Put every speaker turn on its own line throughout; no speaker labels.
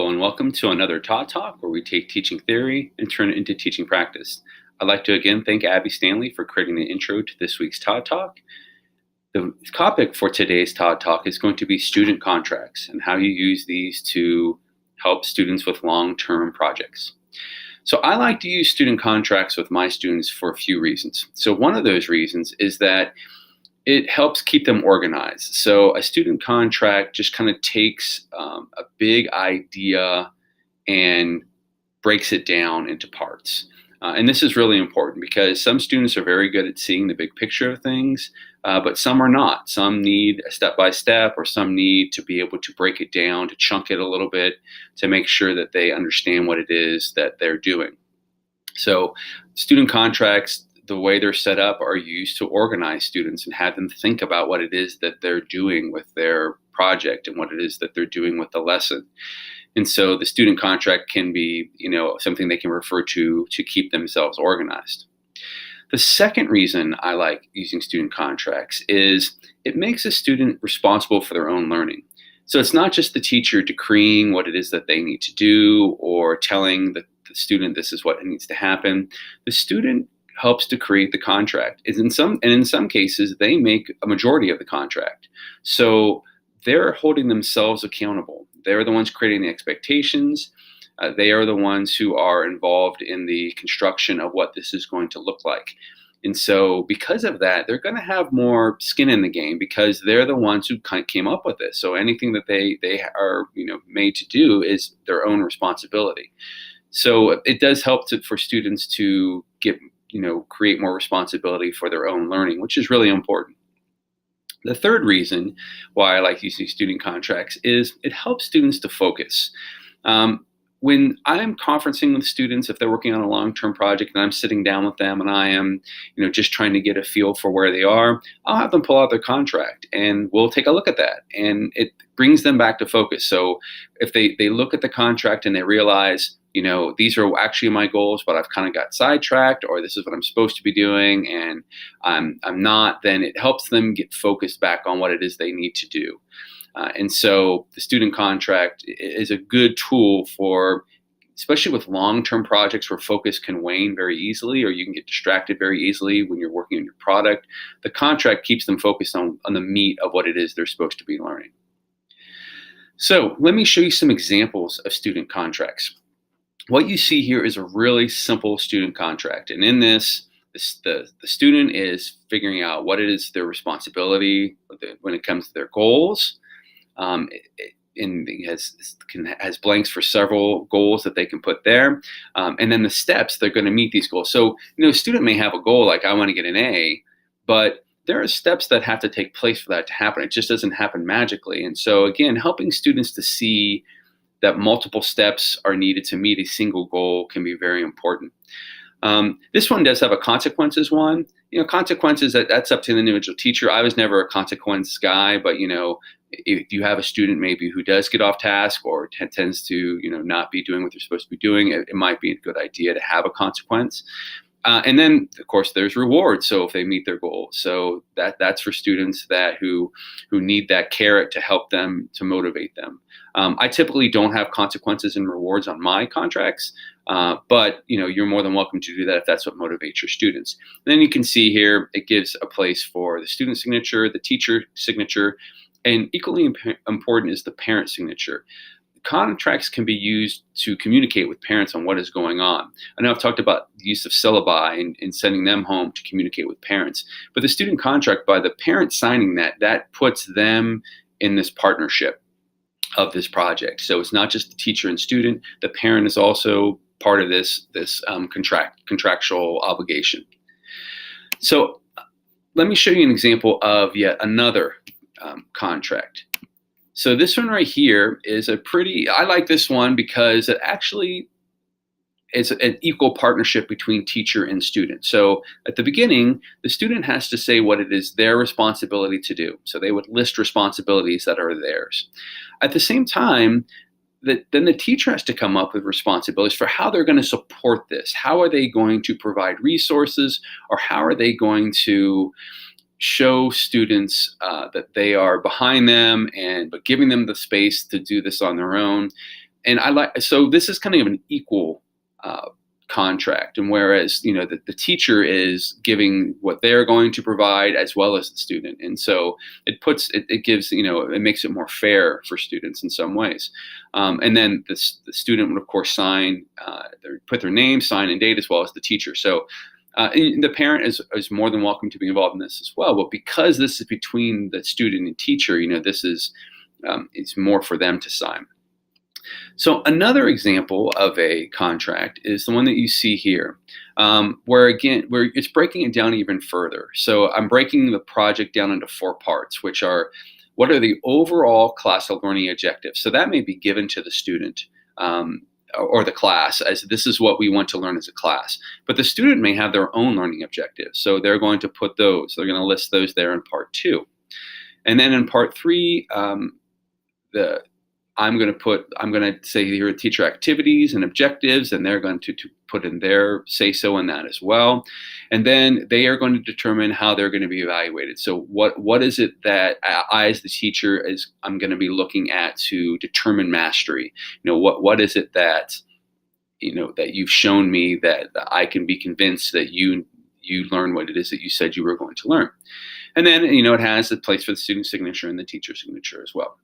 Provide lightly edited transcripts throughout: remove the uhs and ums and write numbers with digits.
Hello and welcome to another Todd Talk where we take teaching theory and turn it into teaching practice. I'd like to again thank Abby Stanley for creating the intro to this week's Todd Talk. The topic for today's Todd Talk is going to be student contracts and how you use these to help students with long-term projects. So I like to use student contracts with my students for a few reasons. So one of those reasons is that it helps keep them organized. So a student contract just kind of takes a big idea and breaks it down into parts. And this is really important because some students are very good at seeing the big picture of things, but some are not. Some need a step-by-step, or some need to be able to break it down, to chunk it a little bit, to make sure that they understand what it is that they're doing. So student contracts, the way they're set up, are used to organize students and have them think about what it is that they're doing with their project and what it is that they're doing with the lesson. And so the student contract can be, something they can refer to keep themselves organized. The second reason I like using student contracts is it makes a student responsible for their own learning. So it's not just the teacher decreeing what it is that they need to do or telling the student this is what needs to happen. The student helps to create the contract. In some cases, they make a majority of the contract. So they're holding themselves accountable. They're the ones creating the expectations. They are the ones who are involved in the construction of what this is going to look like. And so because of that, they're going to have more skin in the game because they're the ones who kind of came up with this. So anything that they are made to do is their own responsibility. So it does help for students to create more responsibility for their own learning, which is really important. The third reason why I like using student contracts is it helps students to focus. When I'm conferencing with students, if they're working on a long-term project and I'm sitting down with them and I am, just trying to get a feel for where they are, I'll have them pull out their contract and we'll take a look at that. And it brings them back to focus. So if they look at the contract and they realize, these are actually my goals, but I've kind of got sidetracked, or this is what I'm supposed to be doing and I'm not, then it helps them get focused back on what it is they need to do. And so the student contract is a good tool for, especially with long-term projects where focus can wane very easily, or you can get distracted very easily when you're working on your product. The contract keeps them focused on the meat of what it is they're supposed to be learning. So let me show you some examples of student contracts. What you see here is a really simple student contract. And in this, the student is figuring out what it is their responsibility when it comes to their goals. And has blanks for several goals that they can put there. And then the steps they're going to meet these goals. So, a student may have a goal like I want to get an A, but there are steps that have to take place for that to happen. It just doesn't happen magically. And so again, helping students to see that multiple steps are needed to meet a single goal can be very important. This one does have a consequences one. Consequences, that's up to the individual teacher. I was never a consequence guy, but if you have a student maybe who does get off task or tends to not be doing what they're supposed to be doing, it might be a good idea to have a consequence. And then, of course, there's rewards. So if they meet their goals, so that's for students who need that carrot to help them, to motivate them. I typically don't have consequences and rewards on my contracts, but you're more than welcome to do that if that's what motivates your students. And then you can see here it gives a place for the student signature, the teacher signature, and equally important is the parent signature. Contracts can be used to communicate with parents on what is going on. I know I've talked about the use of syllabi and sending them home to communicate with parents, but the student contract, by the parent signing that puts them in this partnership of this project. So it's not just the teacher and student, the parent is also part of this contractual obligation. So let me show you an example of yet another contract. So this one right here is I like this one because it actually is an equal partnership between teacher and student. So at the beginning, the student has to say what it is their responsibility to do. So they would list responsibilities that are theirs. At the same time, then the teacher has to come up with responsibilities for how they're going to support this. How are they going to provide resources, or how are they going to show students that they are behind them, but giving them the space to do this on their own. And so this is kind of an equal contract, and whereas the teacher is giving what they're going to provide as well as the student, and so it gives it makes it more fair for students in some ways. And then the student would of course sign, put their name, sign, and date, as well as the teacher. So the parent is more than welcome to be involved in this as well. But because this is between the student and teacher, this is it's more for them to sign. So another example of a contract is the one that you see here, where it's breaking it down even further. So I'm breaking the project down into 4 parts, which are, what are the overall class learning objectives? So that may be given to the student or the class as this is what we want to learn as a class. But the student may have their own learning objectives. So they're going to put those, they're going to list those there in part 2. And then in part 3, I'm going to say here are teacher activities and objectives, and they're going to put in their say-so in that as well. And then they are going to determine how they're going to be evaluated. So what is it that I, as the teacher, I'm going to be looking at to determine mastery? What is it that that you've shown me that I can be convinced that you learn what it is that you said you were going to learn? And then it has a place for the student signature and the teacher signature as well.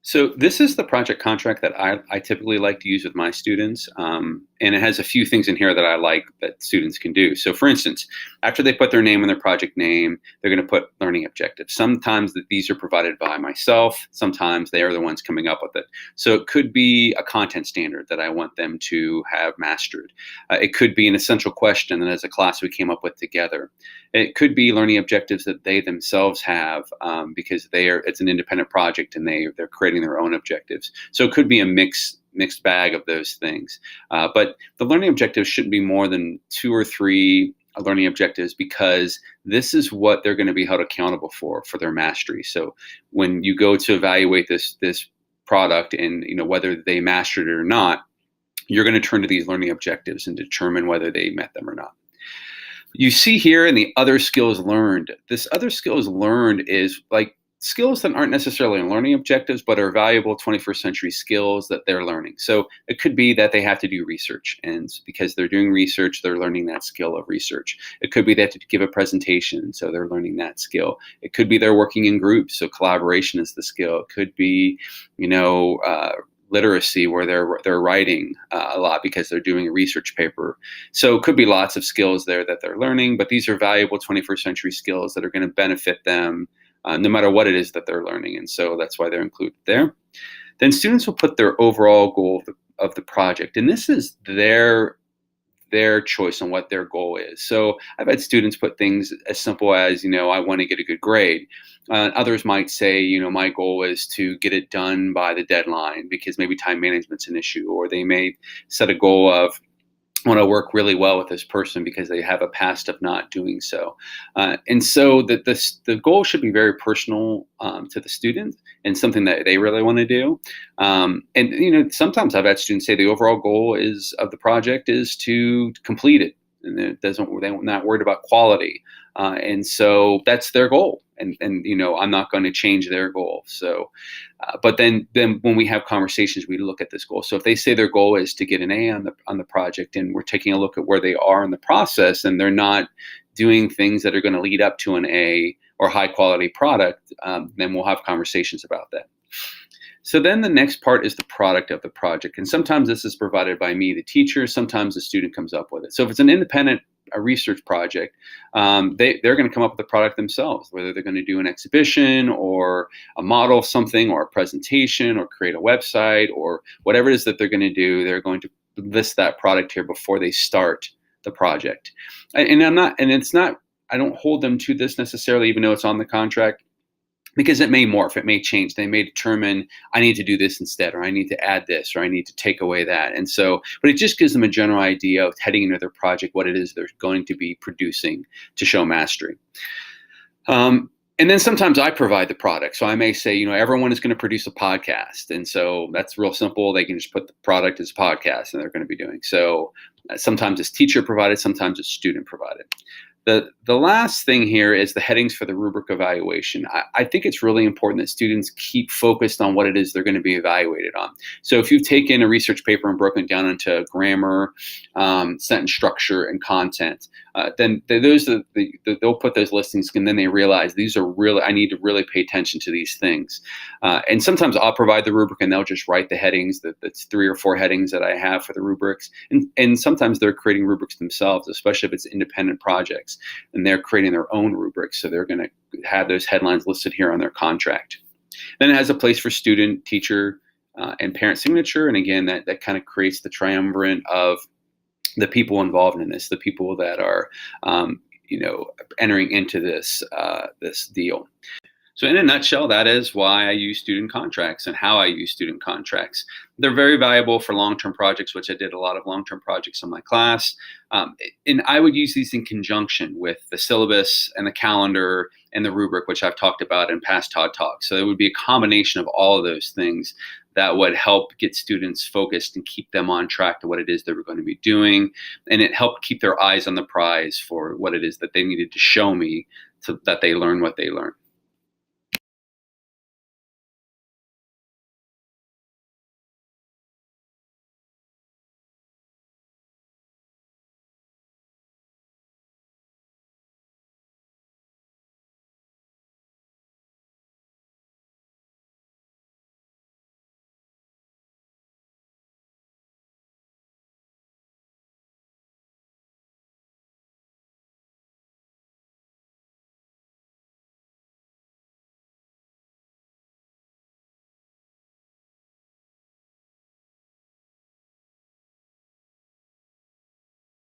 So this is the project contract that I typically like to use with my students, and it has a few things in here that I like that students can do. So for instance, after they put their name and their project name, they're going to put learning objectives. Sometimes these are provided by myself, sometimes they are the ones coming up with it. So it could be a content standard that I want them to have mastered. It could be an essential question that as a class we came up with together. It could be learning objectives that they themselves have because it's an independent project and they're creating their own objectives. So it could be a mixed bag of those things. But the learning objectives shouldn't be more than 2 or 3 learning objectives, because this is what they're going to be held accountable for their mastery. So when you go to evaluate this product and whether they mastered it or not, you're going to turn to these learning objectives and determine whether they met them or not. You see here in the other skills learned, this other skills learned is like skills that aren't necessarily learning objectives, but are valuable 21st century skills that they're learning. So it could be that they have to do research, and because they're doing research, they're learning that skill of research. It could be they have to give a presentation, so they're learning that skill. It could be they're working in groups, so collaboration is the skill. It could be, literacy, where they're writing a lot because they're doing a research paper. So it could be lots of skills there that they're learning, but these are valuable 21st century skills that are going to benefit them no matter what it is that they're learning. And so that's why they're included there. Then students will put their overall goal of the project, and this is their choice on what their goal is. So I've had students put things as simple as, I want to get a good grade. Others might say, my goal is to get it done by the deadline because maybe time management's an issue, or they may set a goal of, I want to work really well with this person because they have a past of not doing so. And so the goal should be very personal to the student and something that they really want to do. And sometimes I've had students say the overall goal of the project is to complete it, and they're not worried about quality. And so that's their goal. And I'm not going to change their goal. So, but then when we have conversations, we look at this goal. So if they say their goal is to get an A on the project, and we're taking a look at where they are in the process, and they're not doing things that are going to lead up to an A or high quality product, then we'll have conversations about that. So then the next part is the product of the project. And sometimes this is provided by me, the teacher. Sometimes the student comes up with it. So if it's an independent research project, they're going to come up with the product themselves, whether they're going to do an exhibition or a model of something or a presentation or create a website or whatever it is that they're going to do. They're going to list that product here before they start the project. I don't hold them to this necessarily, even though it's on the contract, because it may morph, it may change. They may determine, I need to do this instead, or I need to add this, or I need to take away that. And so, but it just gives them a general idea of heading into their project, what it is they're going to be producing to show mastery. And then sometimes I provide the product. So I may say, everyone is going to produce a podcast. And so that's real simple. They can just put the product as a podcast and they're going to be doing. So sometimes it's teacher provided, sometimes it's student provided. The last thing here is the headings for the rubric evaluation. I think it's really important that students keep focused on what it is they're going to be evaluated on. So if you've taken a research paper and broken it down into grammar, sentence structure, and content, then they'll put those listings, and then they realize these are really, I need to really pay attention to these things. And sometimes I'll provide the rubric and they'll just write the headings. That's 3 or 4 headings that I have for the rubrics. And sometimes they're creating rubrics themselves, especially if it's independent projects, and they're creating their own rubrics. So they're going to have those headlines listed here on their contract. Then it has a place for student, teacher, and parent signature. And again, that kind of creates the triumvirate of the people involved in this, the people that are, entering into this deal. So in a nutshell, that is why I use student contracts and how I use student contracts. They're very valuable for long-term projects, which I did a lot of long-term projects in my class. And I would use these in conjunction with the syllabus and the calendar and the rubric, which I've talked about in past Todd Talks. So it would be a combination of all of those things that would help get students focused and keep them on track to what it is they were going to be doing. And it helped keep their eyes on the prize for what it is that they needed to show me so that they learn what they learned.